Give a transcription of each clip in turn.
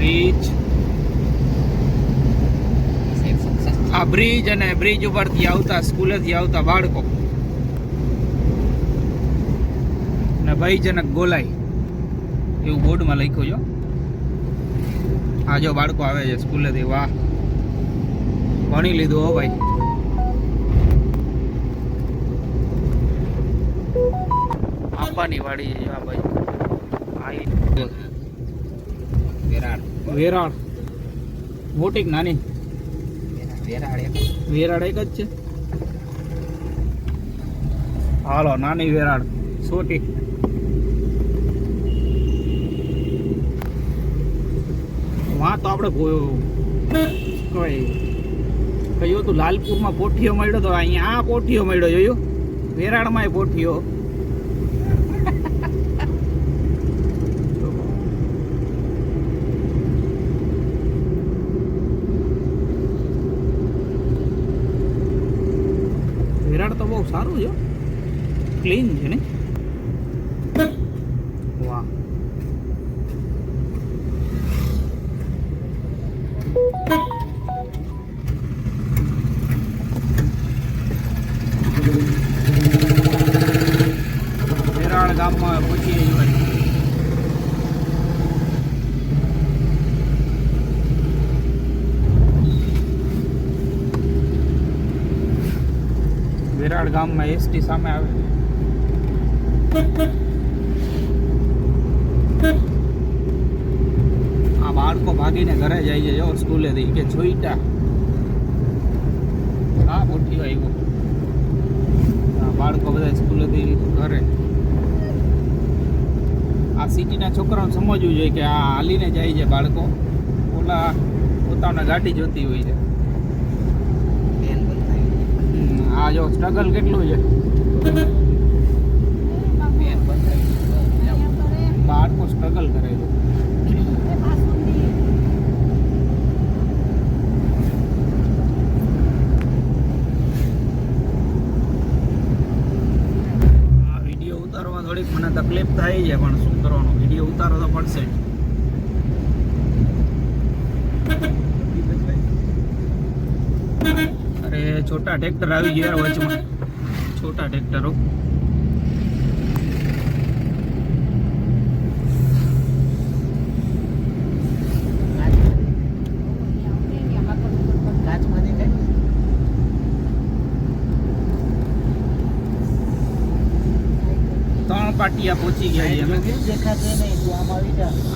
Bridge, આ bridge અને bridge ઉપરથી આવતા સ્કૂલેથી આવતા બાળકો ને ભયજનક ગોલાઈ એવું બોર્ડમાં લખ્યું જો. આ જો બાળકો આવે છે સ્કૂલેથી. વાહ, ભણી લીધું હો ભાઈ. આંબાની વાડી છે આ ભાઈ. વેરાળ વેરાળ મોટી કે નાની? વેરાળ એક જ છે. હાલો, નાની વેરાળ છોટી. વાં તો આપણે કહ્યું તું લાલપુરમાં પોઠીઓ મળ્યો તો અહીંયા આ પોઠીઓ મળ્યો. જોયું? વેરાળમાં પોઠીઓ. વેરાળ તો બહુ સારું છે, ક્લીન છે ને. વાહ, વેરાળ ગામમાં પહોંચીએ છીએ. વેરાળ ગામમાં એસટી સામે આવે છે. આ બાળકો ભાગીને ઘરે જાય છે જો સ્કૂલેથી કે જોઈતા. હા, પોઠીઓ આવ્યો. આ બાળકો બધા સ્કૂલેથી ઘરે. આ સિટીના છોકરાઓને સમજવું જોઈએ કે આ હાલીને જાય છે બાળકો. ઓલા પોતાના ગાડી જોતી હોય છે. આ જો સ્ટ્રગલ કેટલું છે. બાળકો સ્ટ્રગલ કરે છે. વિડીયો ઉતારવા થોડીક મને તકલીફ થાય છે, પણ શું કરવાનું, વિડીયો ઉતારો તો પડશે જ. અરે છોટા ટ્રેક્ટર આવી ગયા વચમાં. છોટા ટ્રેક્ટરો. ત્રણ પાટિયા પહોંચી ગયા છીએ અમે.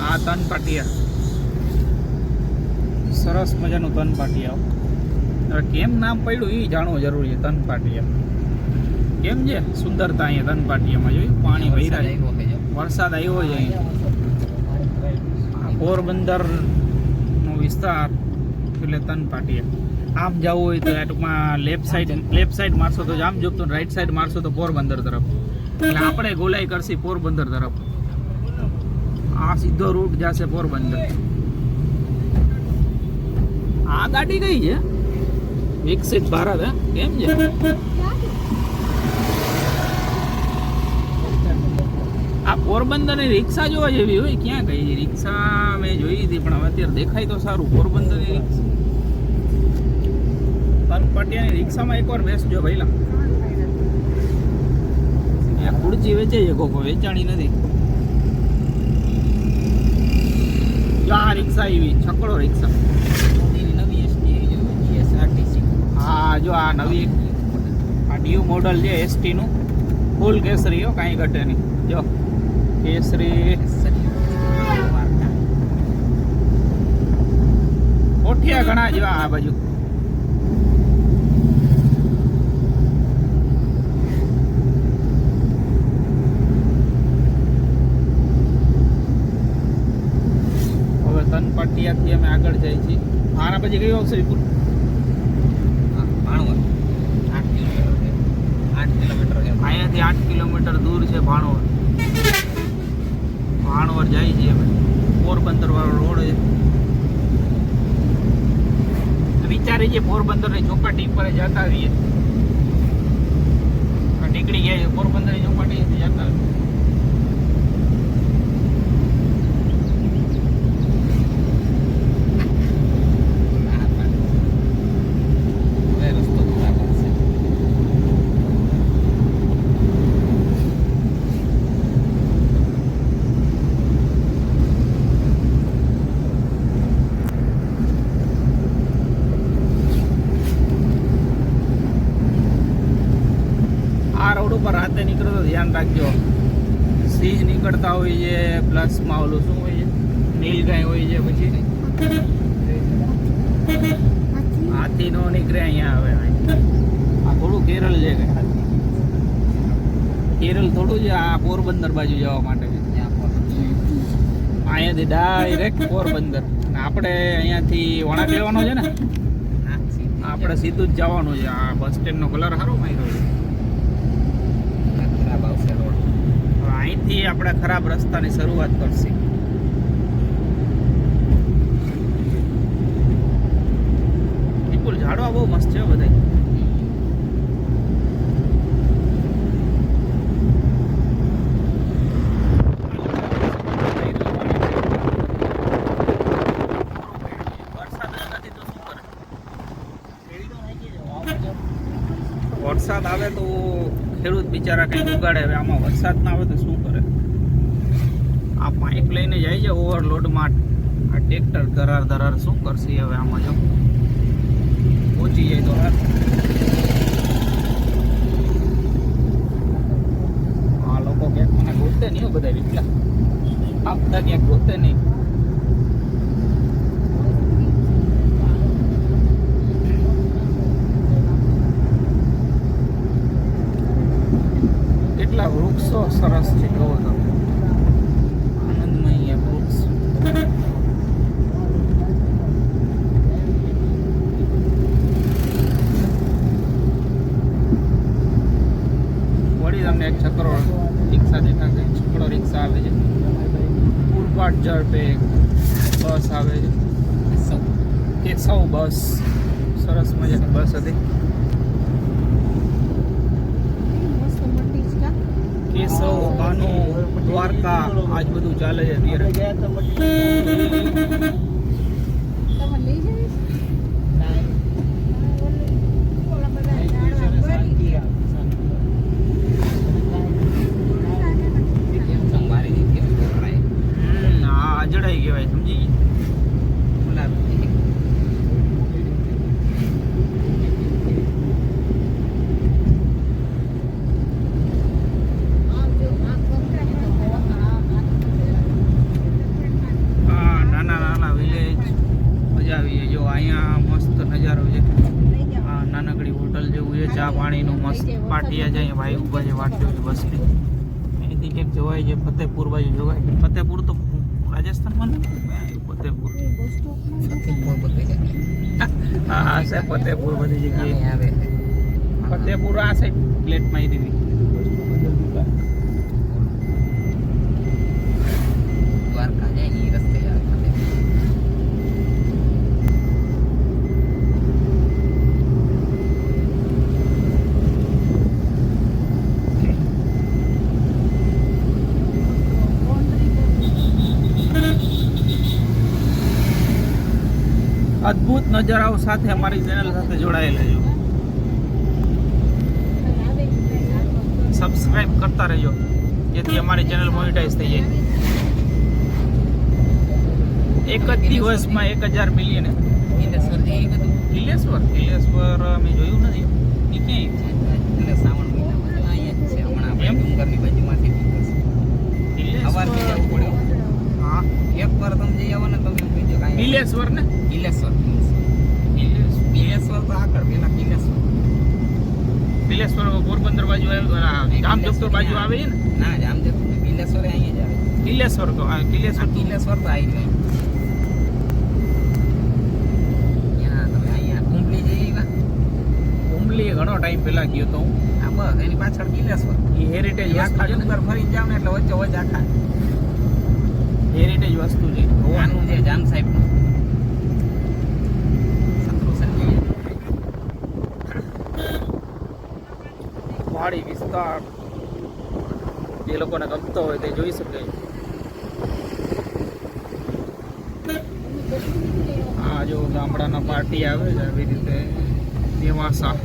આ ત્રણ પાટિયા સરસ મજાનું ત્રણ પાટિયા. હવે કેમ નામ પડ્યું એ જાણવું જરૂરી છે. તન પાટિયા કેમ છે સુંદરતા અહીંયા તન પાટિયામાં. જોયું પાણી વહેરાય, વરસાદ આવ્યો છે અહીંયા. પોરબંદરનો વિસ્તાર એટલે તન પાટિયા. આમ જવું હોય તો ટૂંકમાં લેફ્ટ સાઈડ મારશો તો આમ જોતો, રાઈટ સાઈડ મારશો તો પોરબંદર તરફ. એટલે આપણે ગોલાઈ કરશી પોરબંદર તરફ. આ સીધો રૂટ જશે પોરબંદર. આ ગાડી કઈ છે? વિકસિત ભારત. કેમ છે? આ પોરબંદરની રિક્ષા જોવા જેવી હોય. ક્યાં ગઈ રિક્ષા? મેં જોઈ હતી પણ હવે અત્યારે દેખાય તો સારું. પોરબંદરની રિક્ષા, તનપાટિયાની રિક્ષામાં એકવાર બેસજો ભાઈલા. ખુરચી વેચે છે કોકો, વેચાણી નથી. જો આ રિક્ષા એવી છકડો રિક્ષા. હા, જો આ નવી આ ન્યુ મોડલ છે એસટી નું. ફૂલ કેસરી હો, કાંઈ ઘટે નહીં. જો કેસરી. કોઠિયા ઘણા જેવા આ બાજુ. હવે તનપાટિયાથી અમે આગળ જઈએ છીએ. આના પછી કયું આવશે વિપુલ? અહીંયાથી 8 કિલોમીટર દૂર છે ભાણવર. ભાણવર જાય છે અમે. પોરબંદર વાળો રોડ છે. વિચારી છે પોરબંદરની ચોપાટી પર જતા આવીએ. નીકળી ગયા છે પોરબંદરની ચોપાટી જતા આવીએ. ધ્યાન રાખજો. સિંહ નીકળતા હોય છે, પ્લસમાં ઓલું શું હોય છે, નીલગાય હોય છે, પછી હાથી નો નીકળે અહીંયા. હવે આ થોડું કેરળ છે કે કેરળ થોડું છે, આ પોરબંદર બાજુ જવા માટે છે. અહીંયાથી ડાયરેક્ટ પોરબંદર. આપણે અહીંયાથી વળાંક લેવાનો છે ને, આપણે સીધું જ જવાનું છે. આ બસ સ્ટેન્ડનો કલર સારો માર્યો છે. ખરાબ આવશે રોડ. અહીંથી આપણે ખરાબ રસ્તાની શરૂઆત કરશે. વિપુલ ઝાડવા બહુ મસ્ત છે બધા. વરસાદ આવે તો ખેડૂત બિચારા કંઈક ઉગાડે. હવે આમાં વરસાદ ના આવે તો શું કરે? આ પાઇપ લઈને જાય છે ઓવરલોડમાં. આ ટ્રેક્ટર ધરાર શું કરશે હવે આમાં? જો પહોંચી જાય તો આ લોકો ક્યાંક મને ગોતે નહીં બધા વિકલા આપતા, ક્યાંક ગોતે નહીં. કેટલા વૃક્ષો સરસ છે, કહો તો આનંદમય વૃક્ષ. વળી તમને એક છકડો રિક્ષા દેખાશે. છકડો રિક્ષા આવે છે. પૂરપાટ ઝડપે બસ આવે છે. કેશવ બસ, સરસ મજાની બસ હતી. કેશવ, કાનો, દ્વારકા, આજ બધું ચાલે છે અત્યારે. અજડાઈ કહેવાય, સમજી ગઈ. ચા પાણીનું મસ્ત પાટિયા છે. અહીંયા ભાઈ ઊભા છે, વાટ જોઈ બસની. અહીંથી ક્યાંક જવાય છે ફતેપુર બાજુ જવાય. ફતેપુર તો રાજસ્થાનમાં નથી. ફતેપુર હા છે, ફતેપુર બધી જગ્યાએ આવે. ફતેપુર આ સાઈડ પ્લેટ મારી દીધી. દ્વારકા જાય ને રસ્તે અદ્ભુત નજારાઓ સાથે અમારી ચેનલ સાથે જોડાયેલા છો. સબસ્ક્રાઇબ કરતા રહેજો જેથી અમારી ચેનલ મોનેટાઈઝ થઈ જાય. એક જ દિવસમાં 1000 મિલિયન. કિલેશ્વર અમે જોયું નથી. એ ક્યાંય શ્રાવણ મહિનામાં અહીંયા છે. હમણાં ડુંગરની બાજુમાંથી હા, એક વાર તમે જઈ આવો ને તમે કિલેશ્વર ને કિલેશ્વર તો આગળ પેલા કિલેશ્વર પોરબંદર બાજુ આવે, જામજોધપુર બાજુ આવે છે ને? ના, જામજોધપુર કિલેશ્વર અહીંયા જ આવે. કિલેશ્વર તો કિલેશ્વર તો આવી જાય. તમે અહીંયા કુંબલી જઈ આવ્યા? કુંબલી ઘણો ટાઈમ પહેલા ગયો તો હું. હા બસ એની પાછળ કિલેશ્વર. એ હેરિટેજ આખા ડુંગર ફરી જાવ ને એટલે વચ્ચે વચ્ચે આખા હેરિટેજ વસ્તુ છે. આનું છે જામ સાહેબનું પહાડી વિસ્તાર. જે લોકોને ગમતો હોય તે જોઈ શકે. આ જો ગામડાના પાર્ટી આવે છે આવી રીતે દેવાસા.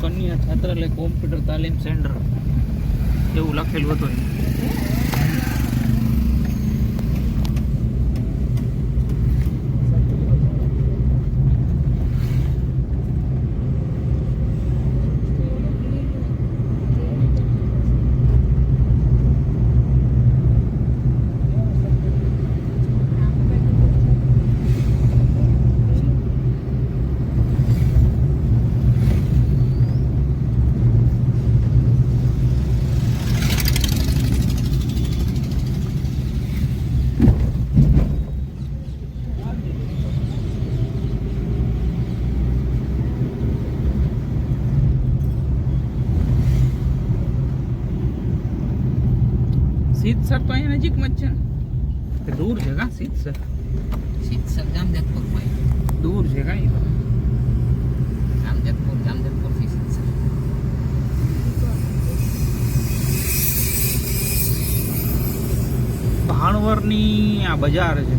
કન્યા છાત્રાલય કોમ્પ્યુટર તાલીમ સેન્ટર એવું લખેલું હતું. સિદ્ધસર તો અહીંયા નજીકમાં જ છે ને, કે દૂર છે કા સિદ્ધસર? સિદ્ધસર જામજોધપુર માં દૂર છે કાંઈ? જામજોધપુર થી સિદ્ધસર. ભાણવરની આ બજાર છે.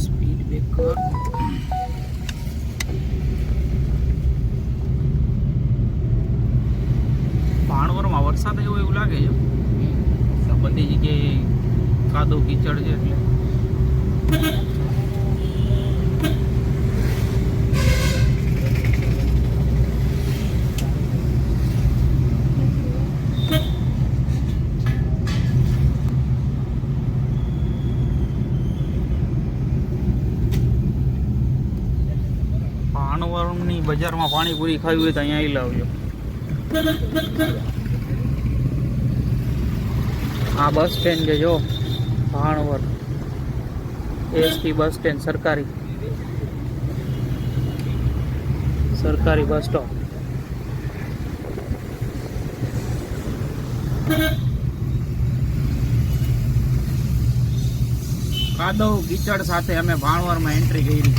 Speed breaker. ભાણવરમાં વરસાદ એવો એવું લાગે છે, બધી જગ્યાએ કાદવ કીચડ છે એટલે. ભાણવરની બજારમાં પાણીપુરી ખાવી હોય તો અહીંયા આવી લાવજો. આ બસ સ્ટેન્ડ છે જો, ભાણવર એસટી બસ સ્ટેન્ડ, સરકારી બસ સ્ટોપ. કાદવ કીચડ સાથે અમે ભાણવરમાં એન્ટ્રી કરી.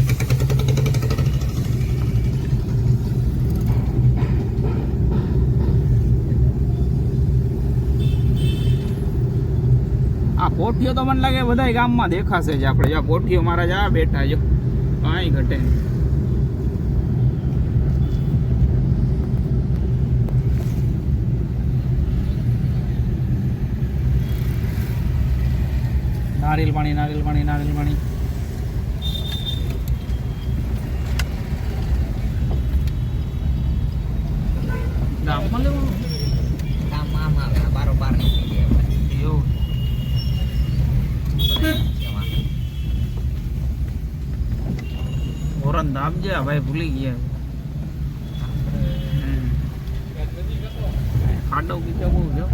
આ પોઠીઓ તો મને લાગે બધા ગામમાં દેખાશે જ. આપણે આ પોઠીઓ મારા જ આ બેઠા જો, કાંઈ ઘટે નહીં. નારિયેલ પાણી ગામમાં લેવું ગામમાં આવે બારોબાર નીકળી જાય એવું. ઓરંદ આપજે ભાઈ, ભૂલી ગયા. ખાડો કીધો બહુ જો.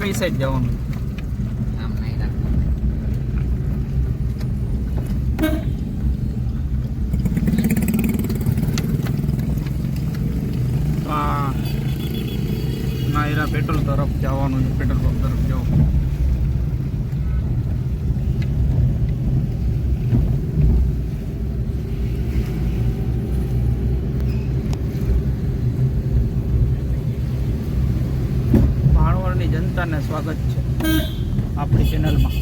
કઈ સાઈડ જવાનું? આમ નહીં રાખો. આ નાયરા પેટ્રોલ તરફ જવાનું છે, પેટ્રોલ પંપ તરફ જાઓ. ભાણવડની જનતાને સ્વાગત છે આપણી ચેનલમાં.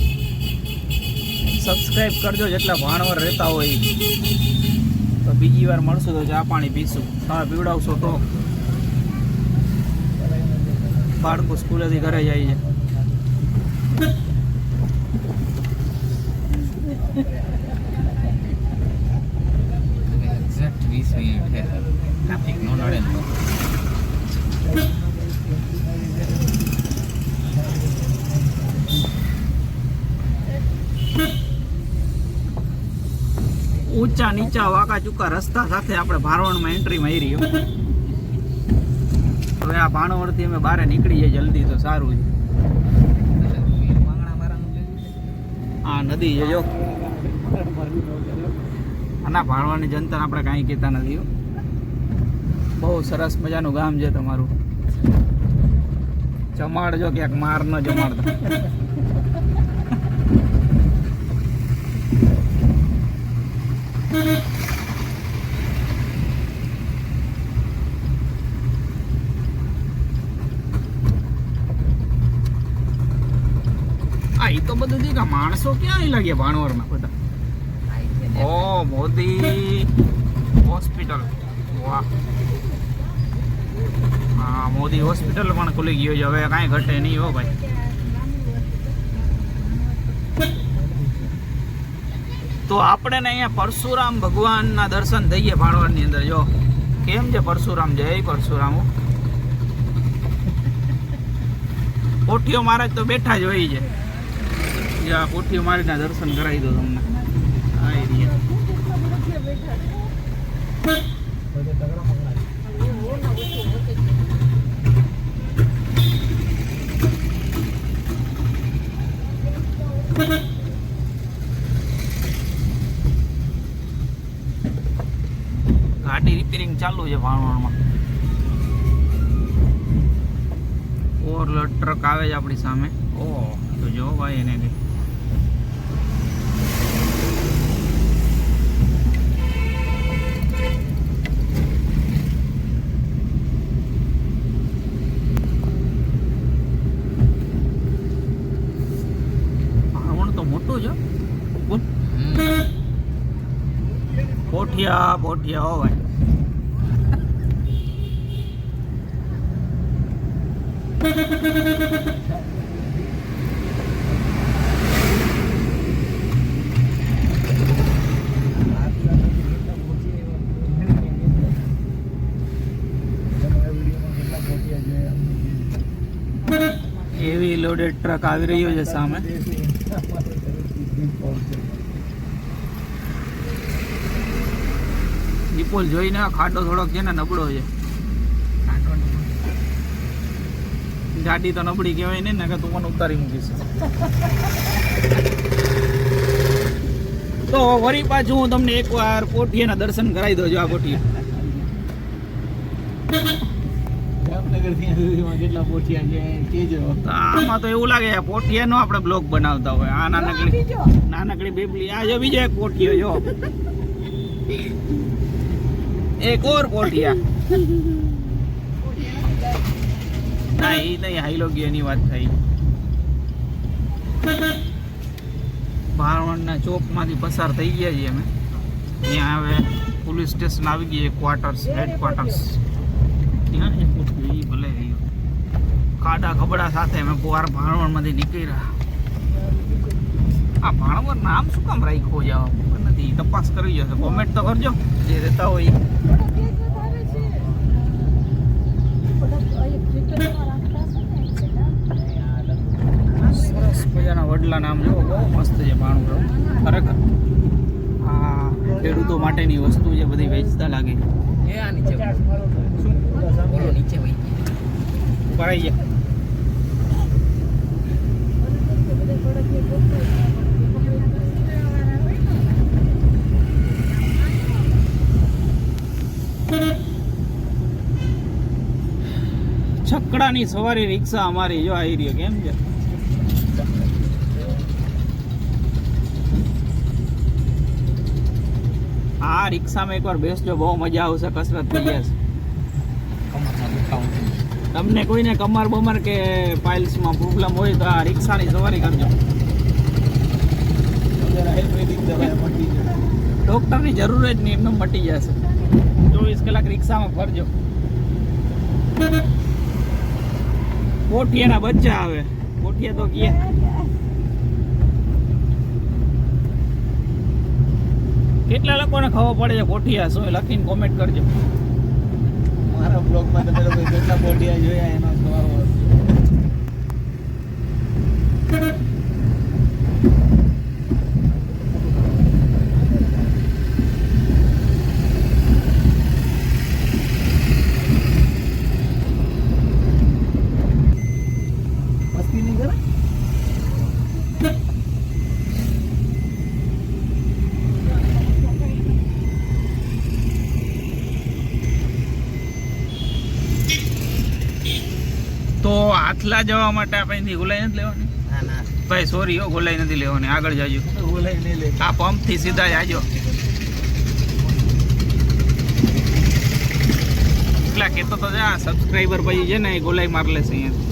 સબસ્ક્રાઇબ કરજો જેટલા ભાણવડ રહેતા હોય. તો બીજી વાર મળશું તો ચા પાણી પીશું. તમે પીવડાવશો તો. બાળકો સ્કૂલેથી ઘરે જાય છે. એક્ઝેક્ટ 20 મિનિટ છે ટ્રાફિક નો નડે ને તો. ઊંચા નીચા વાંકા ચૂકા રસ્તા સાથે આપણે ભાણવડમાં એન્ટ્રી મારી. હવે આ ભાણવડથી અમે બહાર નીકળી જાય જલ્દી તો સારું છે. આ નદી છે જો. આના ભાણવડની જનતાને આપણે કાંઈ કહેતા નથી. બહુ સરસ મજાનું ગામ છે તમારું. જમાડજો ક્યાંક માર ન જમાડતા. એ તો બધું દીકા માણસો ક્યાં લાગ્યા ભાણવડના બધા. ઓ મોદી હોસ્પિટલ. વાહ. હા મોદી હોસ્પિટલ પણ ખુલી ગયો છે. હવે કાંઈ ઘટે નહીં હો ભાઈ. તો આપણે ને અહીંયા પરશુરામ ભગવાનના દર્શન થઈએ ભાણવડની અંદર. જો કેમ છે પરશુરામ. જય પરશુરામ. પોઠીઓ મહારાજ તો બેઠા જ હોય છે. જ્યાં પોઠીઓ મહારાજના દર્શન કરાવી દો તમને. આ એરિયા ગાડી રિપેરિંગ ચાલુ છે ભાણવડમાં. ઓવરલોડ ટ્રક આવે છે આપણી સામે. ઓ તો જો ભાઈ એને કઈ ભાણવડ તો મોટું છે. પોઠિયા પોઠિયા હો ભાઈ. એવી લોડેડ ટ્રક આવી રહ્યો છે સામે. વિપુલ જોઈને ખાડો થોડોક છે ને નબળો છે. ગાડી તો નબળી કહેવાય નહીં ને કે તું મને ઉતારી મૂકીશ. તો વળી પાછું હું તમને એકવાર પોઠિયાના દર્શન કરાવી દઉં છું. આ પોઠિયા કેટલા પોઠિયા છે કેજો. આમાં તો એવું લાગે પોઠિયાનો આપણે બ્લોગ બનાવતા હોય. આ નાનકડી બેબલી. આ જો બીજો એક પોઠિયો જો. એક ઓર પોઠિયા. ના એ નહીં હાઈલો ગયો વાત થઈ. ભાણવડના ચોકમાંથી પસાર થઈ ગયા છીએ અમે. ત્યાં હવે પોલીસ સ્ટેશન આવી ગઈ. ક્વાર્ટર્સ હેડક્વાર્ટર્સ ત્યાં એ પોઠિયો એ ભલે રહ્યો. ખાડા ખબડા સાથે અમે ભાણવડમાંથી નીકળ્યા. આ ભાણવડ નામ શું કામ રાખ્યો છે ખબર નથી. તપાસ કરી જશે. કોમેન્ટ તો કરજો જે રહેતા હોય. સરસ મજાના વડલા નામ જો. બહુ મસ્ત છે ભાણવડ ખરેખર. આ ખેડૂતો માટેની વસ્તુ છે બધી વેચતા લાગે. એ આ નીચે બોલો નીચે વહી ભરાઈ ગયા. રખડાની સવારી રિક્ષા અમારી જો આવી રહ્યો કેમ છે. આ રિક્ષામાં એકવાર બેસજો, બહુ મજા આવશે, કસરત થઈ જશે. કમરમાં દુખાવો છે. તમને કોઈને કમર બમર કે પાઇલ્સમાં પ્રોબ્લેમ હોય તો આ રિક્ષાની સવારી કરજો. જરા આયુર્વેદિક દવા મટી જાય. ડોક્ટરની જરૂર જ નહીં, એમને મટી જશે. 24 કલાક રિક્ષામાં ફરજો. પોઠિયાના બચ્ચા આવે, પોઠિયા તો કીએ. કેટલા લોકોને ખબર પડે છે પોઠિયા શું, લખીને કોમેન્ટ કરજો. મારા બ્લોગમાં તમે લોકો કેટલા બોટિયા જોયા એનો જવાબ આપો. મસ્તી નહીં કરે? તો આથલા જવા માટે આપણે ગોલાઈ નથી લેવાની ના ના ભાઈ, સોરી હો, ગોલાઈ નથી લેવાની. આગળ જાજો, બોલાય નહીં લે. આ પંપથી સીધા જાજો. એટલા કહેતો તો જા સબસ્ક્રાઈબર પછી છે ને એ ગોલાઈ માર લેશે અહીંયા.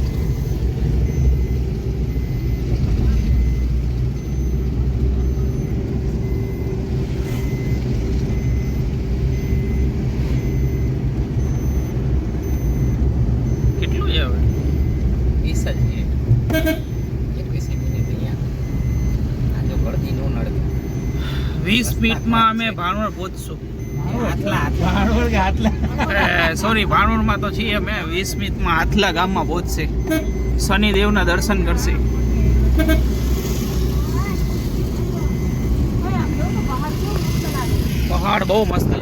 કેટલું છે હવે? 20 જ મિનિટ 21 મિનિટ અહીંયા. આ જો ગળદી નો નડે. 20 મિનિટમાં અમે ભાણવડ પહોંચશું. આટલા ભાણવડ કે આટલા? સોરી, ભાણવડમાં તો છીએ અમે. 20 મિનિટમાં આથલા ગામમાં પહોંચશે. શનિદેવના દર્શન કરશે. પહાડ બહુ મસ્ત છે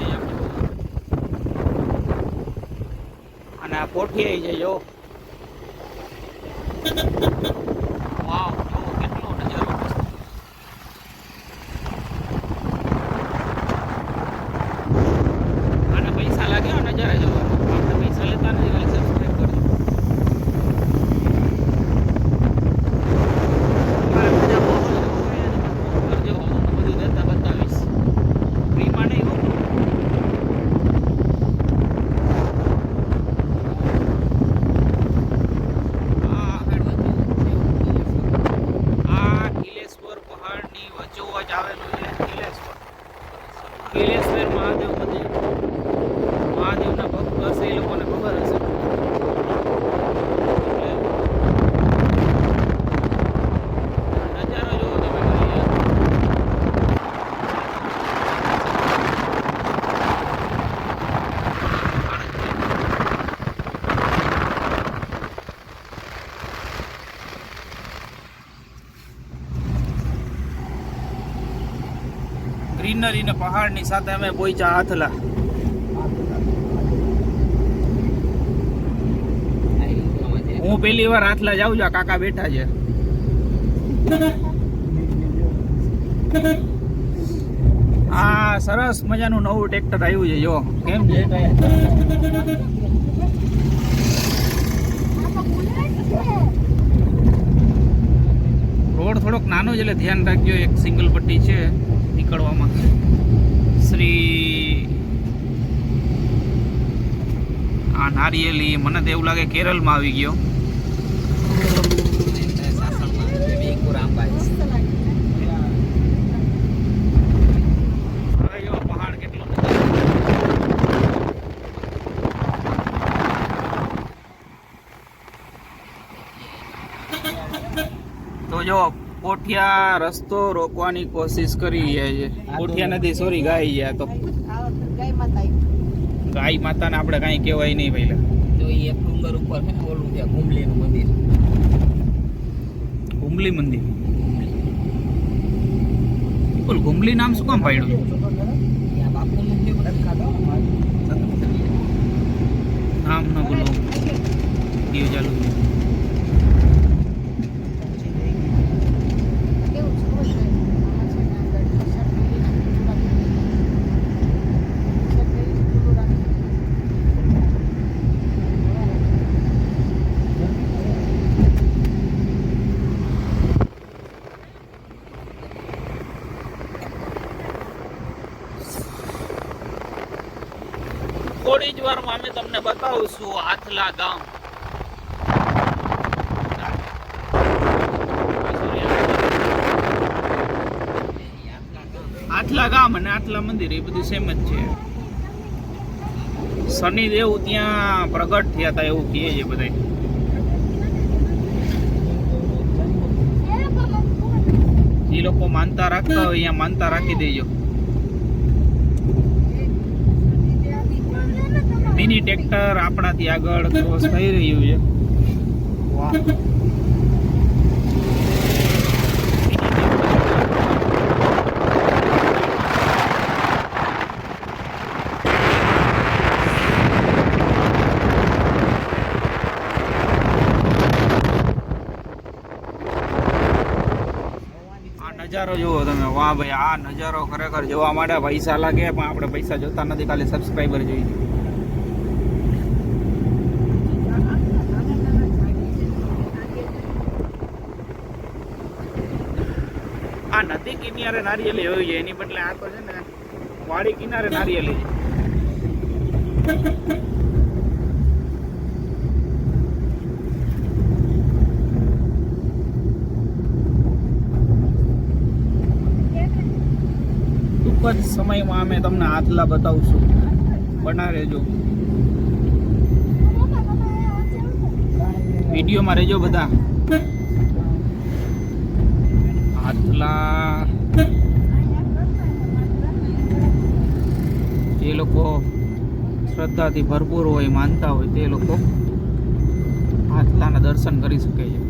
અને આ પોઠિયા છે જો. વાવ, જો કેટલો નજારો મસ્ત. આને પૈસા લાગે નજારા જોવા, આપણે પૈસા લેતા નથી. એટલે સબસ્ક્રાઇબ કરજો. મારે મજા બહુ આવે. કરજો, હું બધું દેતા બતાવીશ. ફ્રીમાં નહીં હો. આ કિલેશ્વર પહાડની વચ્ચોવચ આવેલું છે કિલેશ્વર. કિલેશ્વર મહાદેવ મંદિર. મહાદેવના ભક્ત હશે એ લોકોને ખબર હશે. નજારો જોવો તમે ખાલી યાર. ગ્રીનરી ને પહાડની સાથે અમે પહોંચ્યા આથલા. હું પહેલી વાર આથલા જાઉં છું. આ કાકા બેઠા છે. આ સરસ મજાનું નવું ટ્રેક્ટર આવ્યું છે જો. કેમ છે? રોડ થોડોક નાનો છે એટલે ધ્યાન રાખજો. એક સિંગલ પટ્ટી છે નીકળવામાં. શ્રી આ નારિયેલી મને તો એવું લાગે કેરળમાં આવી ગયો. સાસણમાં વેકુર આંબાઈ. હવે જો પહાડ કેટલો તો જો પોઠિયા રસ્તો રોકવાની કોશિશ કરી રહ્યા છે. પોઠિયા નથી, સોરી, ગાય ગયા. તો ગાય માતાને આપણે કાંઈ કહેવાય નહીં પહેલા. જો એ એક ડુંગર ઉપર છે ને ઓલું છે ઘુમલીનું મંદિર. ઘુમલી મંદિર. બોલ, ઘુમલી નામ શું કામ પાડ્યું? ત્યાં બાપુનું મંદિર નામ ન બોલો. દીવ ચાલુ. થોડી જ વારમાં અમે તમને બતાવશું હાથલા ગામ. આટલા ગામ અને આટલા મંદિર એ બધું સેમ જ છે. શનિદેવ ત્યાં પ્રગટ થયા હતા એવું કહે છે બધા. એ લોકો માનતા રાખતા હોય અહીંયા માનતા રાખી દેજો. મિની ટ્રેક્ટર આપણાથી આગળ ક્રોસ થઈ રહ્યું છે. વાહ, નજારો જુઓ તમે. વાહ ભાઈ, આ નજારો ખરેખર જોવા માટે પૈસા લાગે, પણ આપણે પૈસા જોતા નથી, ખાલી સબસ્ક્રાઈબર જોઈએ. આ નદી કિનારે નારિયેલી હોય છે, એની બદલે આ તો છે ને વાડી કિનારે નારિયેલી છે. ટૂંક જ સમયમાં અમે તમને હાથલા બતાવશું, બના રહેજો વિડીયોમાં, રહેજો બધા. હાથલા જે લોકો શ્રદ્ધાથી ભરપૂર હોય, માનતા હોય, તે લોકો હાથલાના દર્શન કરી શકે છે.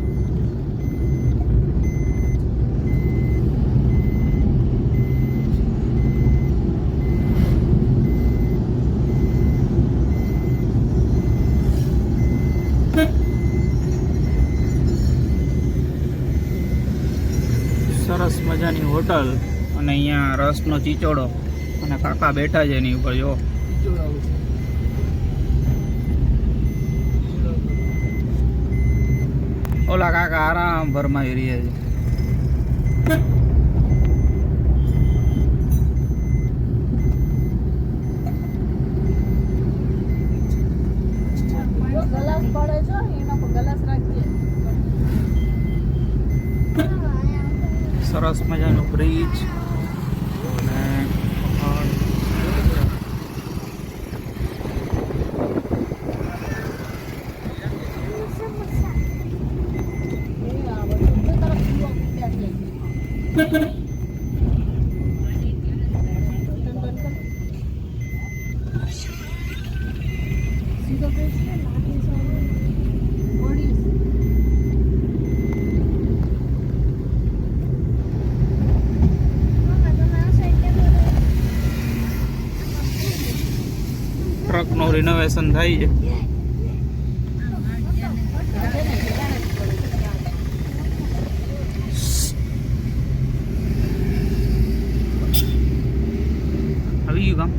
સરસ મજાની હોટલ અને અહીંયા રસનો ચીચોડો અને કાકા બેઠા છે એની ઉપર. જો ઓલા કાકા આરામ ભરમાવી રહ્યા છે. સરસ મજાનો બ્રિજ અને ટ્રકનું રિનોવેશન થાય છે. આવી ગયું કામ.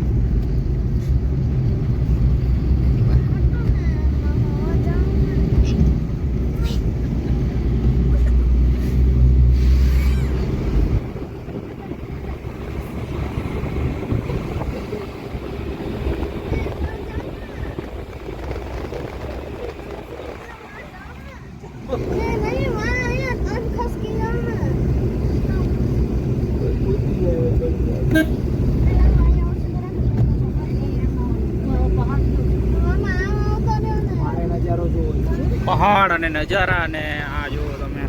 પહાડ અને નજારા અને આ જુઓ તમે.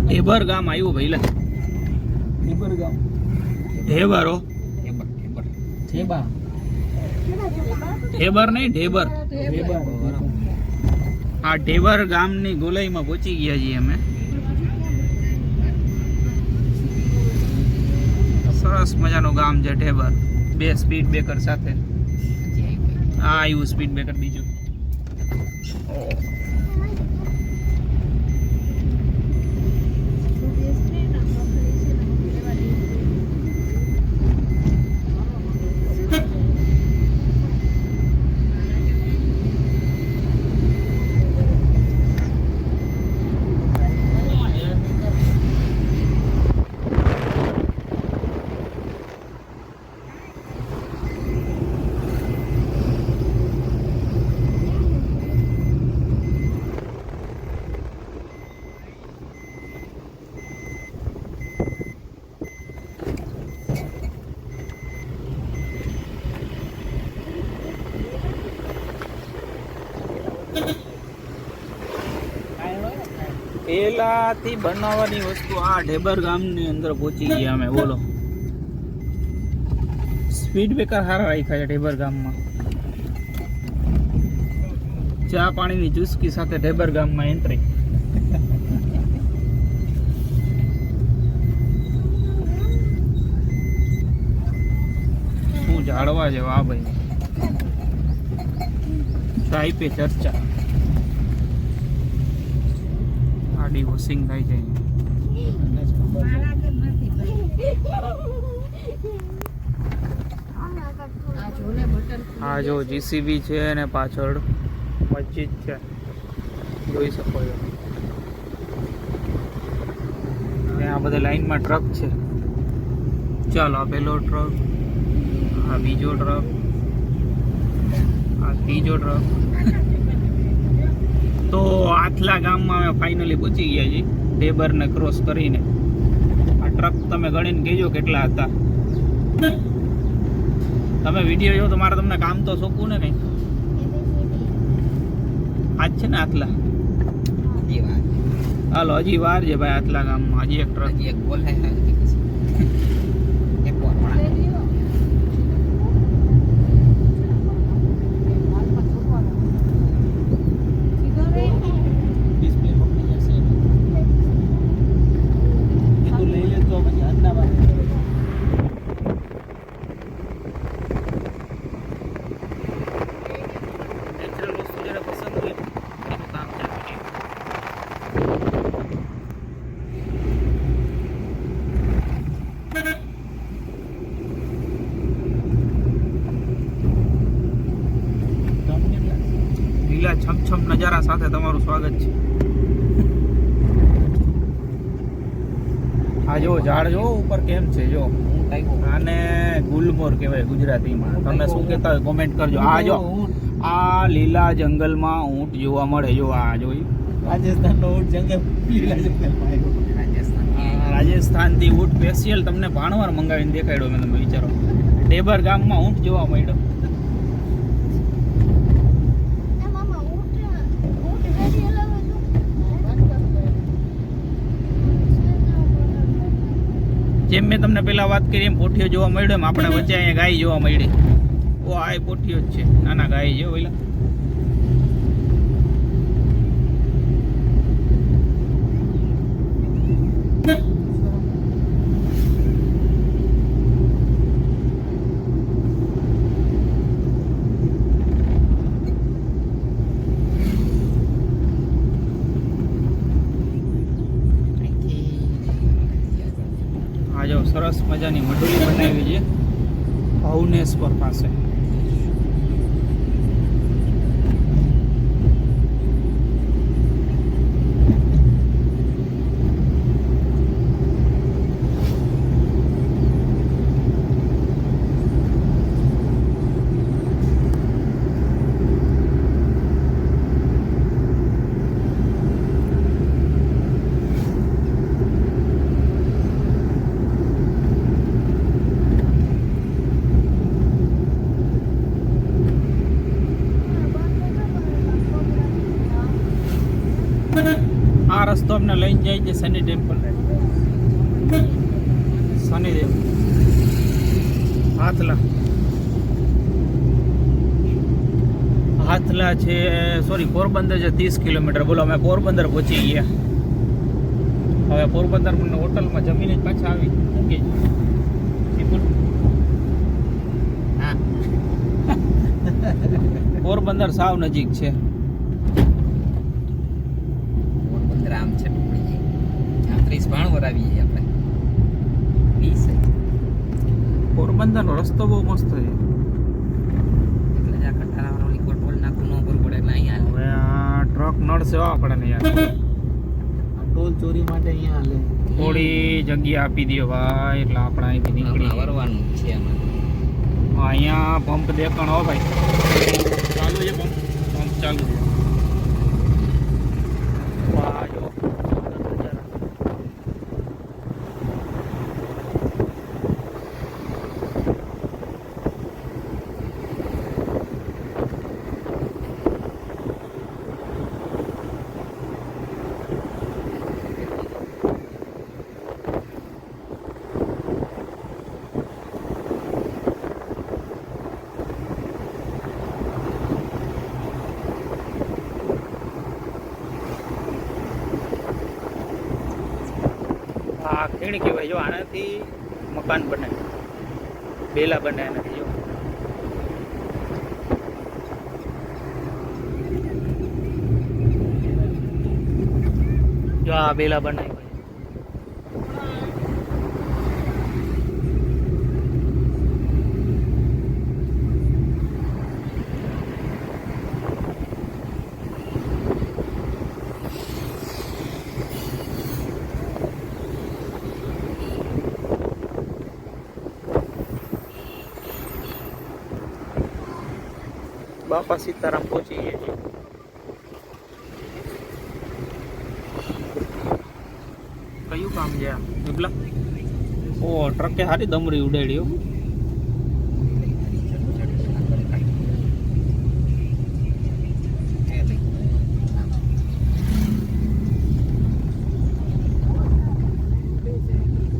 ઢેબર ગામ આવ્યું ભઈલા. ઢેબર ગામ. ઢેબર હો, ઠેબર ઠેબર છેબા. ઢેબર નહીં ઢેબર. ઢેબર. આ ઢેબર ગામની ગોલાઈમાં પહોંચી ગયા છીએ અમે. સરસ મજાનું ગામ છે ઢેબર, 2 સ્પીડ બ્રેકર સાથે. હજી આવી ગઈ. આ આવ્યું સ્પીડ બ્રેકર બીજું. પેલાથી બનાવવાની વસ્તુ આ ઢેબર ગામની અંદર પહોંચી ગયા અમે. બોલો, સ્પીડ બ્રેકર સારા રાખ્યા છે ઢેબર ગામમાં. ચા પાણીની ચુસ્કી સાથે ઢેબર ગામમાં એન્ટ્રી. શું જાળવા છે વાહ ભાઈ. ચાય પે ચર્ચા. ગાડી વોશિંગ થાય છે. આ જો જીસીબી છે અને પાછળ મસ્જિદ છે, જોઈ શકો છો. અને આ બધા લાઈનમાં ટ્રક છે. ચાલો, આ પેલો ટ્રક, આ બીજો ટ્રક, આ ત્રીજો ટ્રક. તો આથલા ગામમાં અમે ફાઇનલી પહોંચી ગયા છીએ ઢેબરને ક્રોસ કરીને. આ ટ્રક તમે ગણીને કહેજો કેટલા હતા. તમે વિડીયો જો તો મારે તમને કામ તો સોંપવું ને કંઈ. આજ છે ને આથલા. હજી વાર. હાલો, હજી વાર છે ભાઈ. આથલા ગામમાં હજી એક ટ્રક. હજી એક બોલાય નથી પછી. એક વાર વળાંક. ડિસ્પ્લે પકડી જશે. કીધું લઈ લે તો પછી આજના બાદ. નેચરલ વસ્તુ જેને પસંદ હોય એનું કામ છે. લીલા છમછમ નજારા સાથે તમારું સ્વાગત છે. આ જો ઝાડ જો ઉપર કેમ છે જો. હું આવ્યો. આને ગુલમોર કહેવાય ગુજરાતીમાં. તમે શું કહેતા હોય કોમેન્ટ કરજો. આ જો આ લીલા જંગલમાં ઊંટ જોવા મળે. જો આ જોયું, રાજસ્થાનનો ઊંટ જંગલ લીલા જંગલમાં આવ્યો. રાજસ્થાન. રાજસ્થાનથી ઊંટ સ્પેશિયલ તમને ભાણવાર મંગાવીને દેખાડ્યો મેં. તમે વિચારો, ઢેબર ગામમાં ઊંટ જોવા મળ્યો. જેમ મેં તમને પેલા વાત કરી એમ પોઠિયો જોવા મળ્યો, એમ આપણે વચ્ચે અહીંયા ગાય જોવા મળી. ઓ આ એ પોઠિયો જ છે, નાના ગાય છે ઓલા. આ જો સરસ મજાની મંડળી બનાવી છે ભાવનેશ્વર પાસે. આ રસ્તો અમને લઈને જાય છે શનિ ટેમ્પલ શનિદેવ હાથલા છે સોરી પોરબંદર છે 30 કિલોમીટર. બોલો અમે પોરબંદર પહોંચી ગયા. હવે પોરબંદર હોટલમાં જમીને જ પાછા આવી ઓકે હા પોરબંદર સાવ નજીક છે. પોરબંદર આમ છે ટુકડી આમ 30 ભાણવર આવી જાય આપણે 20 પોરબંદરનો રસ્તો બહુ મસ્ત છે. એટલે જ આ કંટાળાવાળો ઓલી ટોલ નાખું ન ભરવું પડે એટલે અહીંયા હવે આ ટ્રક નડશે આપણે ને યાર. આ ટોલ ચોરી માટે અહીંયા હાલે. થોડી જગ્યા આપી દો ભાઈ એટલે આપણે અહીંથી નીકળી હમણાં વરવાનું જ છે આમાં અહીંયા પંપ દેખાણ હો ભાઈ ચાલુ છે પંપ ચાલુ છે. વાહ જો આ ખીણ કહેવાય. જો આનાથી મકાન બને બેલા બને આનાથી. જો આ બેલા બનાવી બાપા સીતારામ પહોંચી ગયા છે. કયું કામ છે આ વિપ્લા? ઓ ટ્રકે હારી દમરી ઉડાડી હો.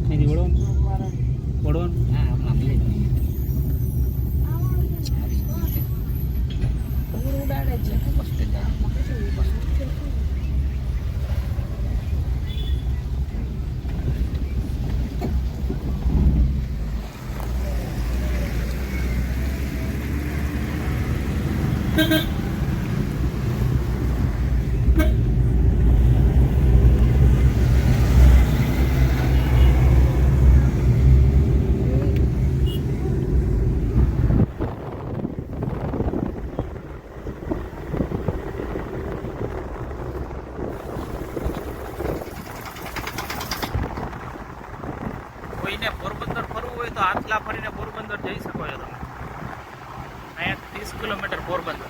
અહીંથી વળવાનું હા હમણાં બે ઉડાડે છે મસ્ત કોઈને પોરબંદર ફરવું હોય તો આથલા ફરીને પોરબંદર જઈ શકો છો તમે. અહીંયા 30 કિલોમીટર પોરબંદર.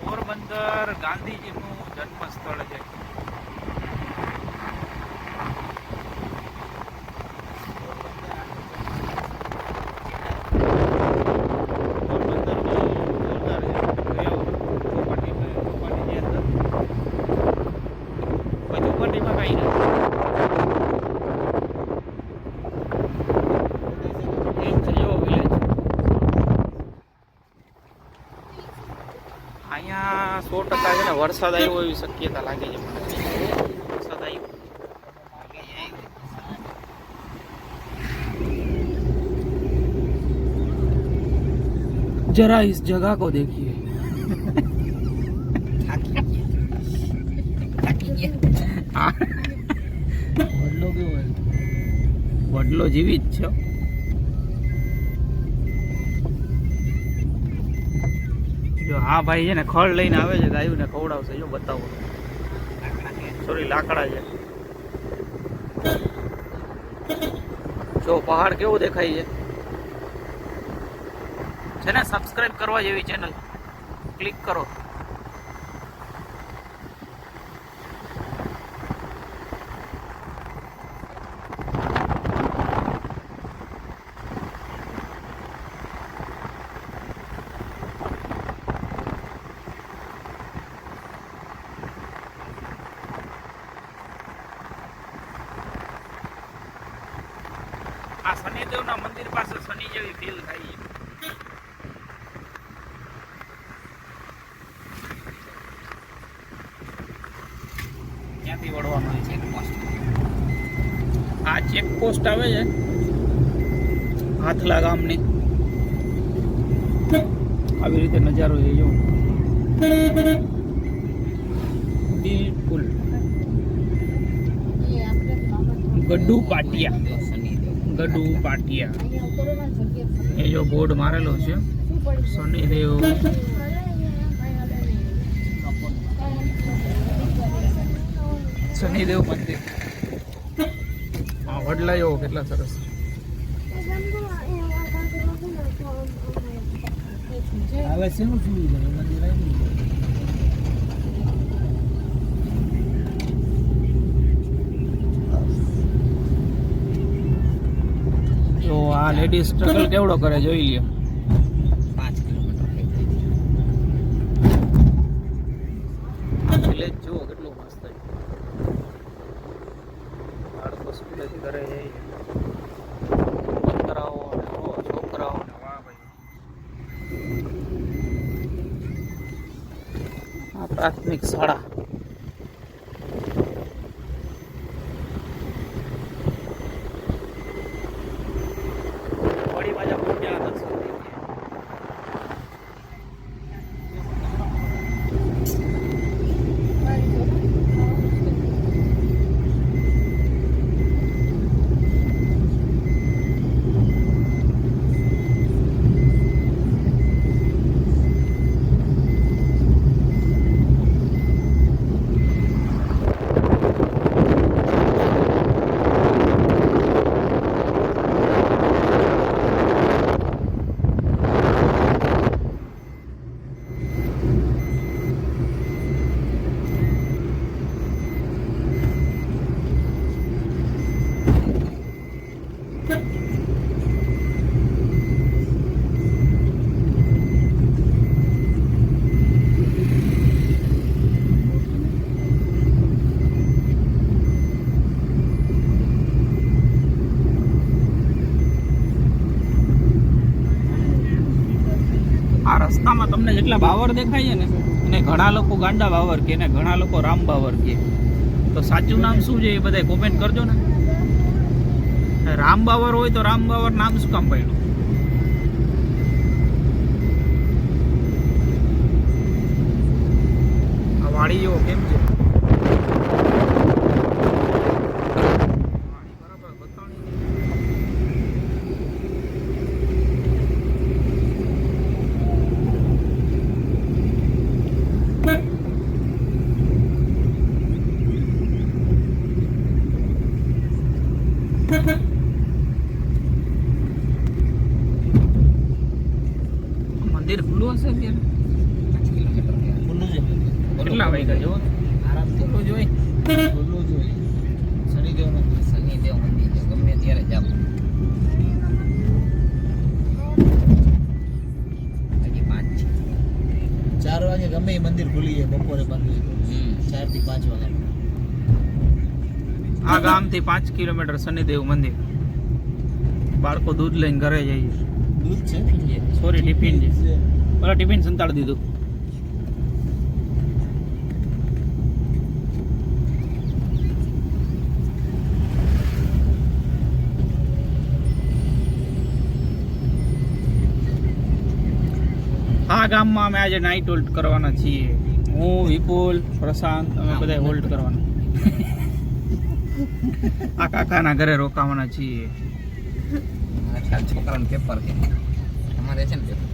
પોરબંદર ગાંધીજીનું જન્મ સ્થળ છે. પોરબંદર બહુ જોરદાર છે. ચોપાટીની અંદર કોઈ ચોપાટીમાં કાંઈ નથી. એમ છે જેવો વિલેજ. અહીંયા 100% છે ને વરસાદ આવ્યો એવી શક્યતા લાગે છે મને. વરસાદ આવ્યો जरा इस जगह को देखिए. વડલો કેવો હોય? વડલો જીવિત છે. જો હા ભાઈ છે ને ખળ લઈને આવે છે ગાયું ને ખવડાવશે. જો બતાવો સોરી લાકડા છે. જો પહાડ કેવો દેખાય છે ને. સબસ્ક્રાઇબ કરવા જેવી ચેનલ ક્લિક કરો. શનિદેવના મંદિર પાસે શનિ જેવી ફીલ થાય છે. ત્યાંથી વળવાનું છે ચેકપોસ્ટ. આ ચેકપોસ્ટ આવે છે હાથલા ગામની. આવી રીતે નજારો છે જો બિલકુલ. ગડ્ડુ પાટિયા, ગડ્ડુ પાટિયા એ જો બોર્ડ મારેલો છે શનિદેવ. શનિદેવ મંદિર. હા વડલા જો કેટલા સરસ. હવે શેનું સુવિધા છે? મંદિર આવી ગયું. જો આ લેડીઝ સ્ટ્રગલ કેવડો કરે જોઈ લ્યો. 5 કિલોમીટર થઈ આ વિલેજ જુઓ કેટલું મસ્ત છે. બાળકો સ્કૂલેથી ઘરે જાય. છોકરાઓ ને છોકરાઓ ને વાહ ભાઈ. આ પ્રાથમિક શાળા. વળી પાછા પૂજા દર્શન થઈ ગયા. આ રસ્તામાં તમને જેટલા બાવર દેખાય છે ને એને ઘણા લોકો ગાંડા બાવર કે ને ઘણા લોકો રામ બાવર કે. તો સાચું નામ શું છે એ બધા કોમેન્ટ કરજો ને. રામ બાવર હોય તો રામ બાવર નામ શું કામ પડ્યું? આ વાડી જેવો કેમ છે? વાડી બરાબર બતાવણી નહીં. મંદિર ખુલ્લું હશે અત્યારે? 5 કિલોમીટર થયા. ખુલ્લું છે. કેટલા વાગ્યા જો આરામથી ખુલ્લું જ હોય. ખુલ્લું જ હોય. શનિદેવ મંદિર. શનિદેવ મંદિર છે, ગમે ત્યારે જાવ. હજી 5 છે. 4 વાગે ગમે એ મંદિર ખુલી જાય. બપોરે બંધ હોય. 4 થી 5 વાગ્યા. આ ગામથી 5 કિલોમીટર શનિદેવ મંદિર. બાળકો દૂધ લઈને ઘરે જઈએ. દૂધ છે. સોરી ટિફિન છે. ઓલા ટિફિન સંતાડી દીધું. આ ગામમાં અમે આજે નાઇટ હોલ્ડ કરવાના છીએ. હું વિપુલ પ્રશાંત અમે બધા હોલ્ડ કરવાના. આ કાકાના ઘરે રોકાવાના છીએ. મારા ખ્યાલ છોકરાનું પેપર છે. તમારે છે ને પેપર?